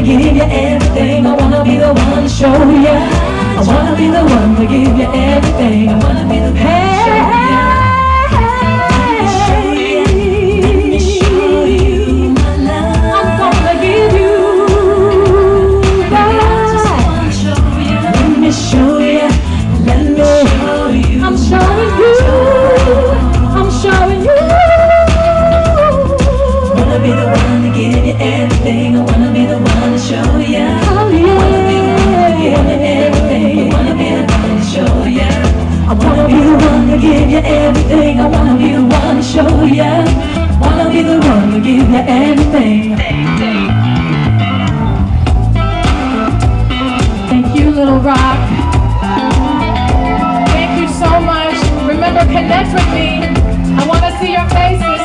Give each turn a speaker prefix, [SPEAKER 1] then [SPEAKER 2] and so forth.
[SPEAKER 1] give you everything. I wanna be the one to show you. I wanna be the one to give you everything. I wanna be the one to show you. Be the one to give you everything. I wanna be the one to show ya. Oh yeah. Wanna be the one to give you everything. I wanna be the one to show ya. I wanna be the one to give you everything. I wanna be the one to show ya. Wanna be the one to give you everything.
[SPEAKER 2] Thank you, Little Rock. Thank you so much. Remember, connect with me. I wanna see your faces.